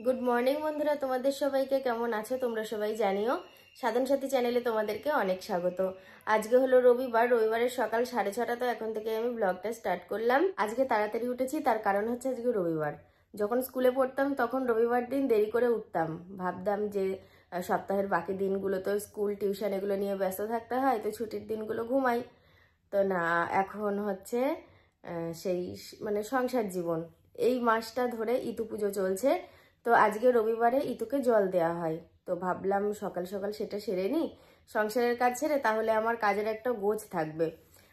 Good morning বন্ধুরা, তোমাদের সবাইকে কেমন আছো তোমরা সবাই জানিও। সাধন সাথী চ্যানেলে তোমাদেরকে অনেক স্বাগত। আজকে হলো রবিবারের সকাল 6:30। তো এখন থেকে আমি ব্লগটা স্টার্ট করলাম। আজকে তাড়াতাড়ি উঠেছি, তার কারণ হচ্ছে আজকে রবিবার। যখন স্কুলে পড়তাম তখন রবিবার দিন দেরি করে উঠতাম, ভাবতাম যে সপ্তাহের বাকি দিনগুলো তো স্কুল টিউশন এগুলো নিয়ে ব্যস্ত থাকতে হয়, তো ছুটির দিনগুলো ঘুমাই। তো না, এখন হচ্ছে সেই মানে সংসার জীবন। এই মাসটা ধরে ইতু পুজো চলছে, তো আজকে রবিবারে ইতুকে জল দেওয়া হয়। তো ভাবলাম সকাল সকাল সেটা সেরে নিই, সংসারের কাজ ছেড়ে, তাহলে আমার কাজের একটা গোছ থাকবে।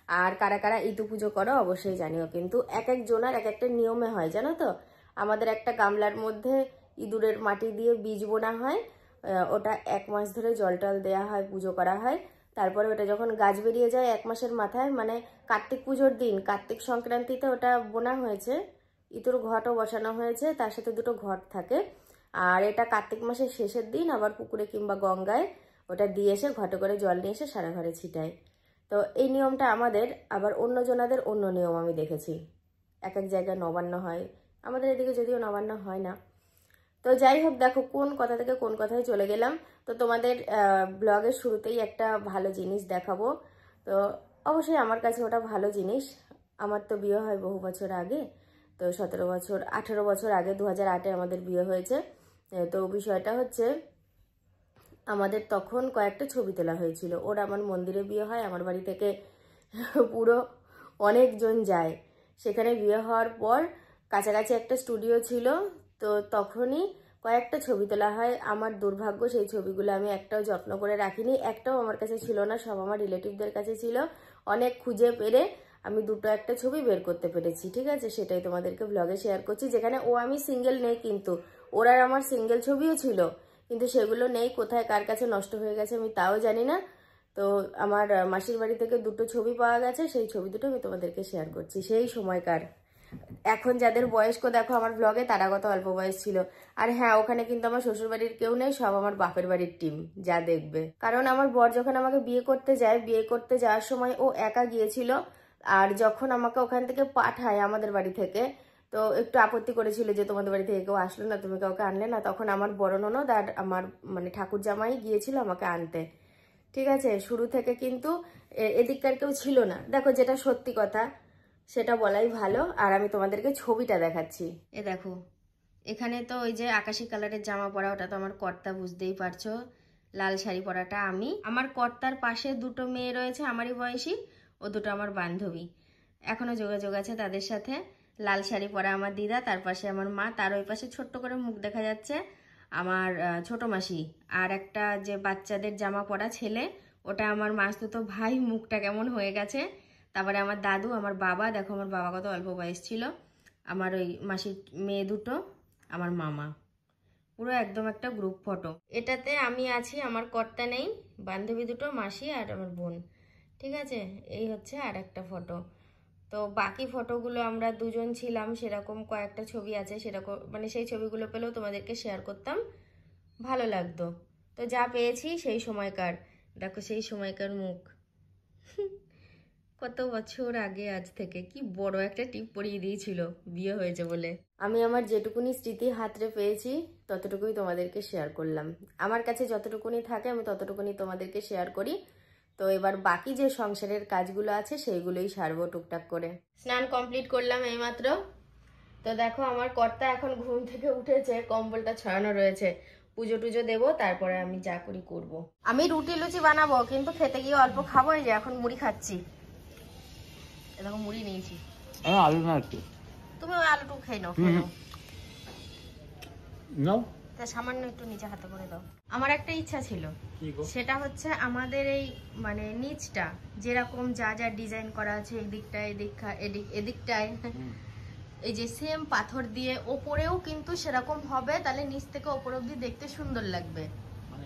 আর কারা কারা ইতু পুজো করো অবশ্যই জানিও, কিন্তু এক এক জনার এক একটা নিয়মে হয় জানো তো। আমাদের একটা গামলার মধ্যে ইঁদুরের মাটি দিয়ে বীজ বোনা হয়, ওটা 1 মাস ধরে জল টল দেওয়া হয়, পুজো করা হয়। তারপরে ওটা যখন গাছ বেরিয়ে যায় 1 মাসের মাথায়, মানে কার্তিক পুজোর দিন, কার্তিক সংক্রান্তিতে ওটা বোনা হয়েছে। ইতুর ঘটও বসানো হয়েছে, তার সাথে 2টো ঘট থাকে। আর এটা কার্তিক মাসের শেষের দিন আবার পুকুরে কিংবা গঙ্গায় ওটা দিয়ে এসে ঘটে করে জল নিয়ে এসে সারা ঘরে ছিটায়। তো এই নিয়মটা আমাদের, আবার অন্য জনাদের অন্য নিয়ম আমি দেখেছি। এক এক জায়গায় নবান্ন হয়, আমাদের এদিকে যদিও নবান্ন হয় না। তো যাই হোক, দেখো কোন কথা থেকে কোন কথায় চলে গেলাম। তো তোমাদের ব্লগের শুরুতেই একটা ভালো জিনিস দেখাবো। তো অবশ্যই আমার কাছে ওটা ভালো জিনিস। আমার তো বিয়ে হয় বহু বছর আগে, তো 18 বছর আগে 2008-এ আমাদের বিয়ে হয়েছে। তো বিষয়টা হচ্ছে, আমাদের তখন কয়েকটা ছবি তোলা হয়েছিল। ওর আমার মন্দিরে বিয়ে হয়, আমার বাড়ি থেকে পুরো অনেকজন যায়। সেখানে বিয়ে হওয়ার পর কাছাকাছি একটা স্টুডিও ছিল, তো তখনই কয়েকটা ছবি তোলা হয়। আমার দুর্ভাগ্য, সেই ছবিগুলো আমি একটাও যত্ন করে রাখিনি, একটাও আমার কাছে ছিল না, সব আমার রিলেটিভদের কাছে ছিল। অনেক খুঁজে পেরে আমি 2-1টা ছবি বের করতে পেরেছি, ঠিক আছে? সেটাই তোমাদেরকে ব্লগে শেয়ার করছি, যেখানে ও আমি সিঙ্গেল নেই, কিন্তু ওরা আমার সিঙ্গেল ছবিও ছিল, কিন্তু সেগুলো নেই। কোথায় কার কাছে নষ্ট হয়ে গেছে আমি তাও জানি না। তো আমার মাসির বাড়ি থেকে 2টো ছবি পাওয়া গেছে, সেই ছবি দুটো আমি তোমাদেরকে শেয়ার করছি সেই সময়কার। এখন যাদের বয়স্ক দেখো আমার ব্লগে, তারা কত অল্প বয়স ছিল। আর হ্যাঁ, ওখানে কিন্তু আমার শ্বশুর বাড়ির কেউ নেই, সব আমার বাপের বাড়ির টিম যা দেখবে। কারণ আমার বর যখন আমাকে বিয়ে করতে যায়, বিয়ে করতে যাওয়ার সময় ও একা গিয়েছিল। আর যখন আমাকে ওখান থেকে পাঠায় আমাদের বাড়ি থেকে, তো একটু আপত্তি করেছিল যে তোমাদের বাড়ি থেকে কেউ আসলো না, তুমি কাউকে আনলে না। তখন আমার বড় ননদ আর আমার মানে ঠাকুর জামাই গিয়েছিল আমাকে আনতে, ঠিক আছে? শুরু থেকে কিন্তু এদিককার কেউ ছিল না। দেখো, যেটা সত্যি কথা সেটা বলাই ভালো। আর আমি তোমাদেরকে ছবিটা দেখাচ্ছি, এ দেখো। এখানে তো ওই যে আকাশি কালারের জামা পরা, ওটা তো আমার কর্তা, বুঝতেই পারছো। লাল শাড়ি পরাটা আমি। আমার কর্তার পাশে 2টো মেয়ে রয়েছে আমারই বয়সী, ও 2টো আমার বান্ধবী, এখনো যোগাযোগ আছে তাদের সাথে। লাল শাড়ি পরা আমার দিদা, তার পাশে আমার মা, তার ওই পাশে ছোট্ট করে মুখ দেখা যাচ্ছে আমার ছোট মাসি। আর একটা যে বাচ্চাদের জামা পরা ছেলে, ওটা আমার মাসতুতো ভাই, মুখটা কেমন হয়ে গেছে। তারপরে আমার দাদু, আমার বাবা, দেখো আমার বাবা কত অল্প বয়স ছিল, আমার ওই মাসির মেয়ে 2টো, আমার মামা। পুরো একদম একটা গ্রুপ ফটো। এটাতে আমি আছি, আমার কর্তা নেই, বান্ধবী 2টো, মাসি আর আমার বোন, ঠিক আছে? এই হচ্ছে আর একটা ফটো। তো বাকি ফটোগুলো আমরা 2জন ছিলাম, সেরকম কয়েকটা ছবি আছে, সেরকম মানে সেই ছবিগুলো পেলেও তোমাদেরকে শেয়ার করতাম, ভালো লাগতো। তো যা পেয়েছি সেই সময়কার, দেখো সেই সময়কার মুখ। কত বছর আগে, আজ থেকে কি বড় একটা টিপ পরিয়ে দিয়েছিল বিয়ে হয়েছে বলে। আমি আমার যেটুকুনি স্মৃতি হাতরে পেয়েছি ততটুকুই তোমাদেরকে শেয়ার করলাম। আমার কাছে যতটুকুনি থাকে আমি ততটুকুনি তোমাদেরকে শেয়ার করি। তো এবার বাকি যে সংসারের কাজগুলো আছে সেইগুলোই সারবো টুকটাক করে। স্নান কমপ্লিট করলাম এইমাত্র। তো দেখো আমার কর্তা এখন ঘুম থেকে উঠেছে, কম্বলটা ছড়ানো রয়েছে, পুজো টুজো দেবো, তারপরে আমি যা করি করব। আমি রুটি লুচি বানাবো, কিন্তু খেতে গিয়ে অল্প খাবো, এই যে এখন মুড়ি খাচ্ছি। এরকম মুড়ি নিয়েছি। আলু না একটু, তুমি ওই আলুটুকু খেয়ে নাও, নাও, সামান্য একটু নিচে হাতে করে দাও। আমার একটা ইচ্ছা ছিল, সেটা হচ্ছে আমাদের এই মানে নিচটা যেরকম যা যা ডিজাইন করা আছে, এদিকটায় এদিকটায় এই যে সেম পাথর দিয়ে, ওপরেও কিন্তু সেরকম হবে, তাহলে নিচ থেকে ওপর অব্দি দেখতে সুন্দর লাগবে। মানে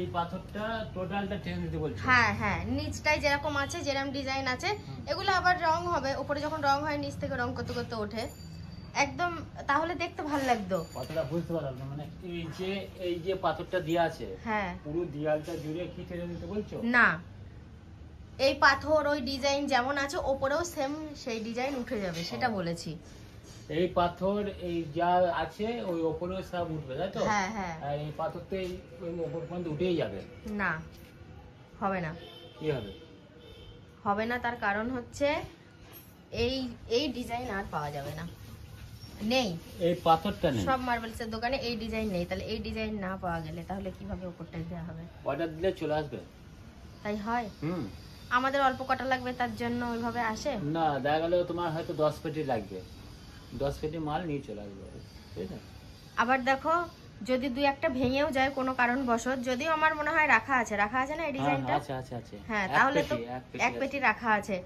এই পাথরটা টোটালটা চেঞ্জ দিতে বলছো? হ্যাঁ হ্যাঁ, নিচটায় যেরকম আছে, যেরকম ডিজাইন আছে, এগুলো আবার রং হবে, উপরে যখন রং হয় নিচ থেকে রং করতে করতে ওঠে একদম, তাহলে দেখতে ভালো লাগতো। পাথরটা বুঝতে পারলাম না, মানে এই যে পাথরটা দেয়া আছে, হ্যাঁ, পুরো দেয়ালটা জুড়ে কি চেঞ্জ দিতে বলছো? না, এই পাথর ওই ডিজাইন যেমন আছে ওপরেও সেম সেই ডিজাইন উঠে যাবে, সেটা বলেছি। এই পাথর এই যা আছে ওই ওপরে সব উঠবে, তাই তো? হ্যাঁ হ্যাঁ। আর এই পাথর তো ওই ওপর পর্যন্ত উঠেই যাবে। না, হবে না। কি হবে? হবে না, তার কারণ হচ্ছে এই এই ডিজাইন আর পাওয়া যাবে না, নেই। এই পাথরটা নেই সব মার্বেলসের দোকানে এই ডিজাইন নেই। তাহলে এই ডিজাইন না পাওয়া গেলে তাহলে কিভাবে উপরটাই দেওয়া হবে? অর্ডার দিলে চলে আসবে। তাই হয়? আমাদের অল্প কটা লাগবে তার জন্য ওইভাবে আসে না। দেখা গেল তোমার হয়তো 10 পেটি লাগবে, 10 পেটি মাল নিয়ে চলে আসবে, ঠিক আছে? আবার দেখো যদি দুই একটা ভেঙেও যায় কোনো কারণবশত, যদিও আমার মনে হয় রাখা আছে না এই ডিজাইনটা? আচ্ছা আচ্ছা আচ্ছা। হ্যাঁ, তাহলে তো এক পেটি রাখা আছে।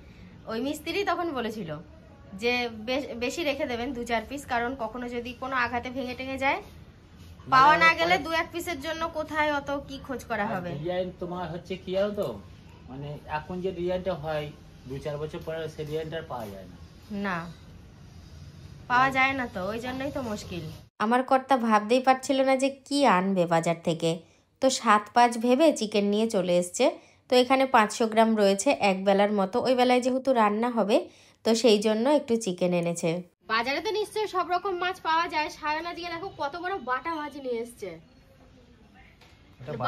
ওই মিস্ত্রি তখন বলেছিল যে বেশি রেখে দেবেন 2-4 পিস, কারণ কখনো যদি কোনো আঘাতে ভেঙে টেঙে যায়, পাওয়া না গেলে 2-1 পিসের জন্য কোথায় অত কি খোঁজ করা হবে। ডিজাইন তোমার হচ্ছে কি জানো তো, মানে এখন যে ডিজাইনটা হয় 2-4 বছর পরে সেই ডিজাইনটা পাওয়া যায় না। না, পাওয়া যায় না, তো ওই জন্যই তো মুশকিল। আমার কর্তা ভাবতেই পারছিল না যে কি আনবে বাজার থেকে, তো 7-5 ভেবে চিকেন নিয়ে চলে এসছে। তো এখানে 500 গ্রাম রয়েছে এক বেলার মতো, ওই বেলায় যেহেতু রান্না হবে তো সেই জন্য একটু চিকেন এনেছে। বাজারে তো নিশ্চয়ই সব রকম মাছ পাওয়া যায়। সায়ন আজকে দেখো কত বড় বাটা মাছ নিয়ে এসছে।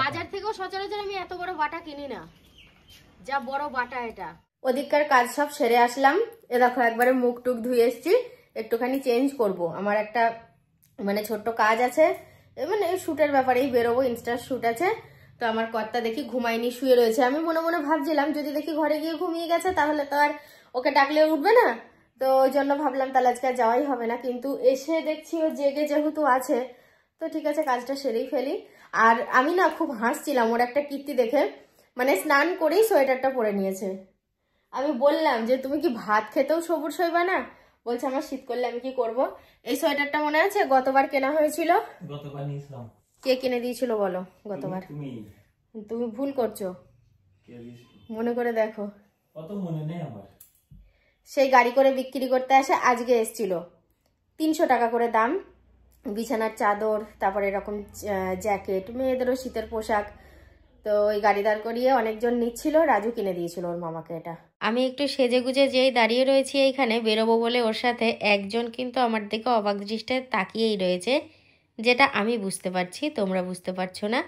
বাজার থেকেও সচরাচর আমি এত বড় বাটা কিনি না, যা বড় বাটা এটা। ওদিককার কাজ সব সেরে আসলাম, এ দেখো একবারে মুখ টুক ধুয়ে এসছি, একটুখানি চেঞ্জ করব। আমার একটা মানে ছোট্ট কাজ আছে, মানে শুটের ব্যাপারেই বেরোবো, ইনস্টা শুট আছে। তো আমার কর্তা দেখি ঘুমায়নি, শুয়ে রয়েছে। আমি মনে মনে ভাবছিলাম যদি দেখি ঘরে গিয়ে ঘুমিয়ে গেছে তাহলে তো আর ওকে ডাকলে উঠবে না, তো ওই জন্য ভাবলাম তাহলে আজকে যাওয়াই হবে না। কিন্তু এসে দেখছি ও জেগে যেহেতু আছে, তো ঠিক আছে কাজটা সেরেই ফেলি। আর আমি না খুব হাসছিলাম ওর একটা কীর্তি দেখে, মানে স্নান করেই সোয়েটারটা পরে নিয়েছে। আমি বললাম যে তুমি কি ভাত খেতেও সবুজ হইবা না? বলছে আমার শীত করলে আমি কি করব। এই সোয়েটারটা মনে আছে গতবার কেনা হয়েছিল? গতবার নিয়েছিলাম। কে কিনে দিয়েছিল বলো গতবার? তুমি ভুল করছো, মনে করে দেখো। অত মনে নেই আমার। সেই গাড়ি করে বিক্রি করতে আসে, আজকে এসছিল। 300 টাকা করে দাম, বিছানার চাদর, তারপরে এরকম জ্যাকেট, মেয়েদেরও শীতের পোশাক। তো ওই গাড়ি দাঁড় করিয়ে অনেকজন নিচ্ছিল, রাজু কিনে দিয়েছিল ওর মামাকে এটা। আমি একটু সেজে গুজে যেই দাঁড়িয়ে রয়েছি এইখানে বেরোবো বলে, ওর সাথে একজন কিন্তু আমার দিকে অবাক দৃষ্টিতে তাকিয়েই রয়েছে, যেটা আমি বুঝতে পারছি, তোমরা বুঝতে পারছো না।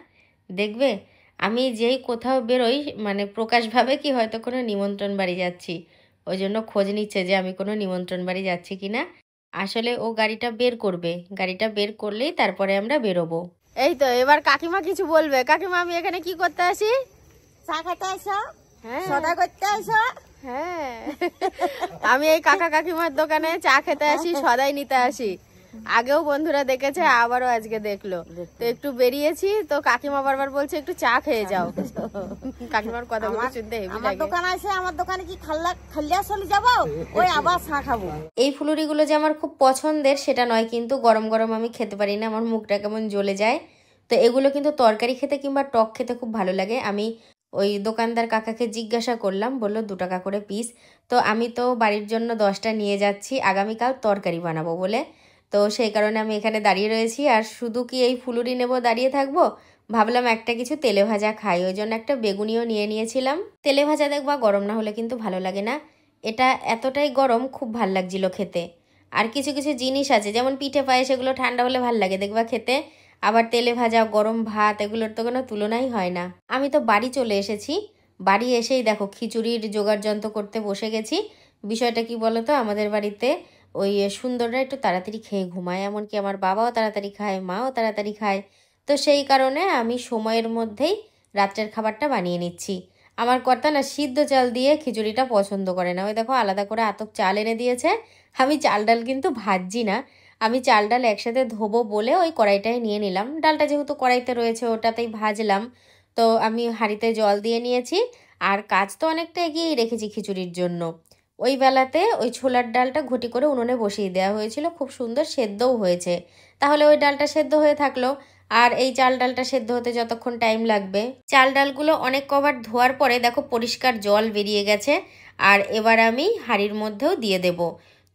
দেখবে আমি যেই কোথাও বেরোই, মানে প্রকাশভাবে কি হয়তো কোনো নিমন্ত্রণ বাড়ি যাচ্ছি, ওই জন্য খোঁজ নিচ্ছে যে আমি কোনো নিমন্ত্রণ বাড়ি যাচ্ছি কিনা। আসলে ও গাড়িটা বের করবে, গাড়িটা বের করলেই তারপরে আমরা বেরোবো। এই তো এবার কাকিমা কিছু বলবে। কাকিমা আমি এখানে কি করতে আসি? চা খেতে আসো, হ্যাঁ সদা করতে আসো। হ্যাঁ, আমি এই কাকা কাকিমার দোকানে চা খেতে আসি, সদাই নিতে আসি। আগেও বন্ধুরা দেখেছে, আবারও আজকে দেখলো। তো একটু বেরিয়েছি, তো কাকিমা বারবার বলছে একটু চা খেয়ে যাও। কাকিমার কথাগুলো শুনতে হেভি আমার লাগে। দোকান আছে, আমার দোকানে কি খাল্লা চলে যাবো, ওই আবার চা খাবো। এই ফুলুরিগুলো যে আমার খুব পছন্দের সেটা নয়, কিন্তু গরম গরম আমি খেতে পারি না, আমার মুখটা কেমন জ্বলে যায়। তো এগুলো কিন্তু তরকারি খেতে কিংবা টক খেতে খুব ভালো লাগে। আমি ওই দোকানদার কাকাকে জিজ্ঞাসা করলাম, বললো 2 টাকা করে পিস। তো আমি তো বাড়ির জন্য 10টা নিয়ে যাচ্ছি, আগামীকাল তরকারি বানাবো বলে। তো সেই কারণে আমি এখানে দাঁড়িয়ে রয়েছি। আর শুধু কি এই ফুলুরি নেব দাঁড়িয়ে থাকবো, ভাবলাম একটা কিছু তেলে ভাজা খাই, ওই জন্য একটা বেগুনিও নিয়ে নিয়েছিলাম। তেলে ভাজা দেখবা গরম না হলে কিন্তু ভালো লাগে না, এটা এতটাই গরম খুব ভাল লাগছিল খেতে। আর কিছু কিছু জিনিস আছে যেমন পিঠে পায়েস, এগুলো ঠান্ডা হলে ভাল লাগে দেখবা খেতে। আবার তেলে ভাজা গরম ভাত, এগুলোর তো কোনো তুলনাই হয় না। আমি তো বাড়ি চলে এসেছি, বাড়ি এসেই দেখো খিচুড়ির জোগাড় যন্ত্র করতে বসে গেছি। বিষয়টা কি বলো তো, আমাদের বাড়িতে ওই সুন্দররা একটু তাড়াতাড়ি খেয়ে ঘুমায়, এমনকি আমার বাবাও তাড়াতাড়ি খায়, মাও তাড়াতাড়ি খায়। তো সেই কারণে আমি সময়ের মধ্যেই রাত্রের খাবারটা বানিয়ে নিচ্ছি। আমার কর্তা না সিদ্ধ চাল দিয়ে খিচুড়িটা পছন্দ করে না, ওই দেখো আলাদা করে আতপ চাল এনে দিয়েছে। আমি চাল ডাল কিন্তু ভাজছি না, আমি চাল ডাল একসাথে ধোবো বলে ওই কড়াইটাই নিয়ে নিলাম। ডালটা যেহেতু কড়াইতে রয়েছে ওটাতেই ভাজলাম। তো আমি হাঁড়িতে জল দিয়ে নিয়েছি, আর কাজ তো অনেকটা এগিয়েই রেখেছি খিচুড়ির জন্য। ওই বেলাতে ওই ছোলার ডালটা ঘটি করে উনুনে বসিয়ে দেওয়া হয়েছিল, খুব সুন্দর সেদ্ধও হয়েছে। তাহলে ওই ডালটা সেদ্ধ হয়ে থাকলো, আর এই চাল ডালটা সেদ্ধ হতে যতক্ষণ টাইম লাগবে। চাল ডালগুলো অনেক কবার ধোয়ার পরে দেখো পরিষ্কার জল বেরিয়ে গেছে, আর এবার আমি হাঁড়ির মধ্যেও দিয়ে দেব।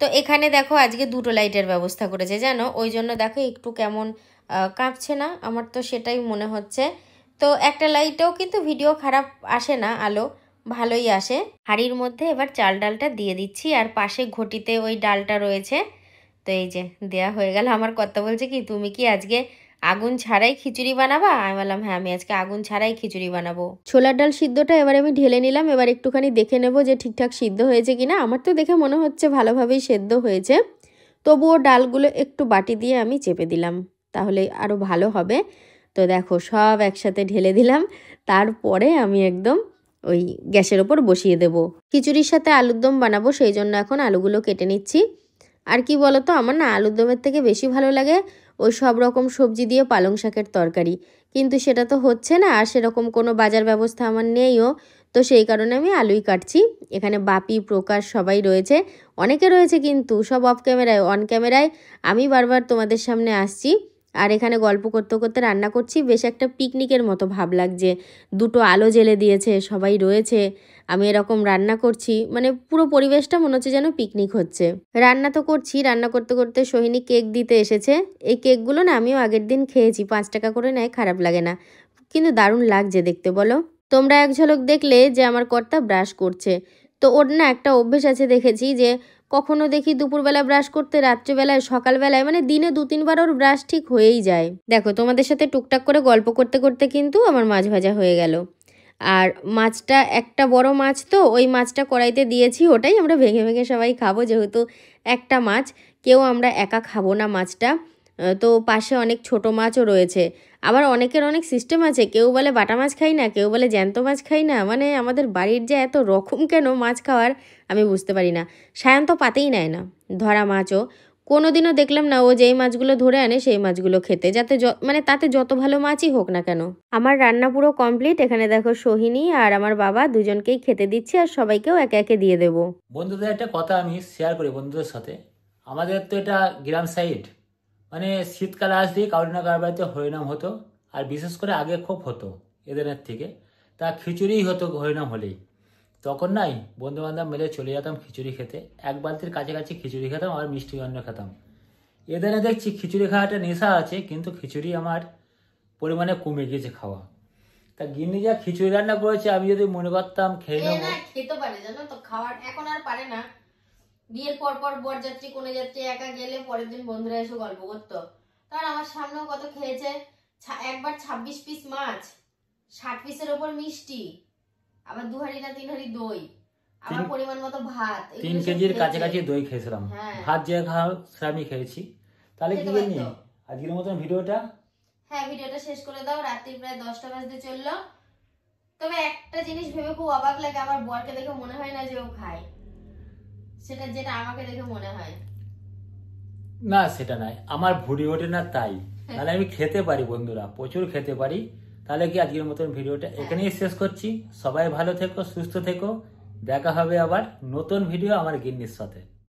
তো এখানে দেখো আজকে 2টো লাইটের ব্যবস্থা করেছে জানো, ওই জন্য দেখো একটু কেমন কাঁপছে না, আমার তো সেটাই মনে হচ্ছে। তো একটা লাইটেও কিন্তু ভিডিও খারাপ আসে না, আলো ভালোই আসে। হাঁড়ির মধ্যে এবার চাল ডালটা দিয়ে দিচ্ছি, আর পাশে ঘটিতে ওই ডালটা রয়েছে। তো এই যে দেয়া হয়ে গেল। আমার কর্তা বলছে কি, তুমি কি আজকে আগুন ছাড়াই খিচুড়ি বানাবা? আমি বললাম হ্যাঁ, আমি আজকে আগুন ছাড়াই খিচুড়ি বানাবো। ছোলার ডাল সিদ্ধটা এবার আমি ঢেলে নিলাম। এবার একটুখানি দেখে নেব যে ঠিকঠাক সিদ্ধ হয়েছে কিনা। আমার তো দেখে মনে হচ্ছে ভালোভাবেই সেদ্ধ হয়েছে, তবুও ডালগুলো একটু বাটি দিয়ে আমি চেপে দিলাম, তাহলে আরও ভালো হবে। তো দেখো সব একসাথে ঢেলে দিলাম, তারপরে আমি একদম ওই গ্যাসের ওপর বসিয়ে দেব। খিচুড়ির সাথে আলুর দম বানাবো, সেই জন্য এখন আলুগুলো কেটে নিচ্ছি। আর কি বলো তো, আমার না আলুর দমের থেকে বেশি ভালো লাগে ওই সব রকম সবজি দিয়ে পালং শাকের তরকারি, কিন্তু সেটা তো হচ্ছে না, আর সেরকম কোনো বাজার ব্যবস্থা আমার নেইও। তো সেই কারণে আমি আলুই কাটছি। এখানে বাপি, প্রকাশ সবাই রয়েছে, অনেকে রয়েছে কিন্তু সব অফ ক্যামেরায়, অন ক্যামেরায় আমি বারবার তোমাদের সামনে আসছি আর এখানে গল্প করতে করতে রান্না করছি। বেশ একটা পিকনিকের মতো ভাব লাগছে, দুটো আলো জ্বেলে দিয়েছে, সবাই রয়েছে, আমি এরকম রান্না করছি, মানে পুরো পরিবেশটা মনে হচ্ছে যেন পিকনিক হচ্ছে। রান্না তো করছি, রান্না করতে করতে সোহিনী কেক দিতে এসেছে। এই কেকগুলো না আমিও আগের দিন খেয়েছি, 5 টাকা করে নেয়, খারাপ লাগে না, কিন্তু দারুণ লাগছে দেখতে বলো। তোমরা এক ঝলক দেখলে যে আমার কর্তা ব্রাশ করছে। তো ওর না একটা অভ্যেস আছে দেখেছি, যে কখনো দেখি দুপুরবেলা ব্রাশ করতে, রাত্রিবেলায়, সকালবেলায়, মানে দিনে 2-3 বার ওর ব্রাশ ঠিক হয়েই যায়। দেখো তোমাদের সাথে টুকটাক করে গল্প করতে করতে কিন্তু আমার মাছ ভাজা হয়ে গেল। আর মাছটা একটা বড় মাছ, তো ওই মাছটা কড়াইতে দিয়েছি, ওটাই আমরা ভেঙে ভেঙে সবাই খাবো, যেহেতু একটা মাছ, কেউ আমরা একা খাবো না মাছটা। তো পাশে অনেক ছোট মাছও রয়েছে। আবার অনেকের অনেক সিস্টেম আছে, কেউ বলে বাটা মাছ খাই না, কেউ বলে জ্যান্ত মাছ খাই না, মানে আমাদের বাড়ির যে এত রকম কেন মাছ খাওয়ার আমি বুঝতে পারি না। সায়ন তো পাতেই নেয় না ধরা মাছও, কোনো দিনও দেখলাম না ও যেই মাছগুলো ধরে আনে সেই মাছগুলো খেতে, যাতে মানে তাতে যত ভালো মাছই হোক না কেন। আমার রান্না পুরো কমপ্লিট। এখানে দেখো সোহিনী আর আমার বাবা দুজনকেই খেতে দিচ্ছি, আর সবাইকেও একে একে দিয়ে দেবো। বন্ধুদের একটা কথা আমি শেয়ার করি বন্ধুদের সাথে। আমাদের তো এটা গ্রাম সাইড, মানে শীতকালে আসলেই কারো না কারো বাড়িতে হরিনাম হতো, আর বিশেষ করে আগে খুব হতো এদের থেকে। তা খিচুড়িই হতো হরিনাম হলেই, তখন নাই বন্ধু বান্ধব মিলে চলে যেতাম খিচুড়ি খেতে, 1 বালতির কাছাকাছি খিচুড়ি খেতাম আর মিষ্টি অন্ন খেতাম। এদের দেখছি খিচুড়ি খাওয়াটা নেশা আছে, কিন্তু খিচুড়ি আমার পরিমাণে কমে গিয়েছে খাওয়া। তা গিন্নি যা খিচুড়ি রান্না করেছে, আমি যদি মনে করতাম খেয়ে নেবো। খেতে পারে জানো তো, খাওয়ার এখন আর পারে না। বিয়ের পর পর বরযাত্রী কোনে যাত্রী একা গেলে পরের দিন বন্ধুরা এসে গল্প করতো। কারণ আমার সামনেও কত খেয়েছে, একবার 26 পিস মাছ, 60 পিসের ওপর মিষ্টি, আবার 2 হাঁড়ি না 3 হাঁড়ি দই, আমার পরিমাণ মতো ভাত, 3 কেজির কাছাকাছি দই খেয়েছিলাম। ভাত যে খাওয়া আমি খেয়েছি। তাহলে কি জানি আজকের মতন ভিডিওটা, হ্যাঁ ভিডিওটা শেষ করে দাও। রাত্রি প্রায় 10টা বাজতে চললো। তবে একটা জিনিস ভেবে খুব অবাক লাগে, আমার বরকে দেখে মনে হয় না যে ও খায়, সেটা যেটা আমাকে দেখে মনে হয়। না সেটা নয়, আমার ভুড়ি ওঠে না তাই, তাহলে আমি খেতে পারি বন্ধুরা, প্রচুর খেতে পারি। তাহলে কি আজকের মতন ভিডিওটা এখানেই শেষ করছি। সবাই ভালো থেকো, সুস্থ থেকো, দেখা হবে আবার নতুন ভিডিও আমার গিন্নির সাথে।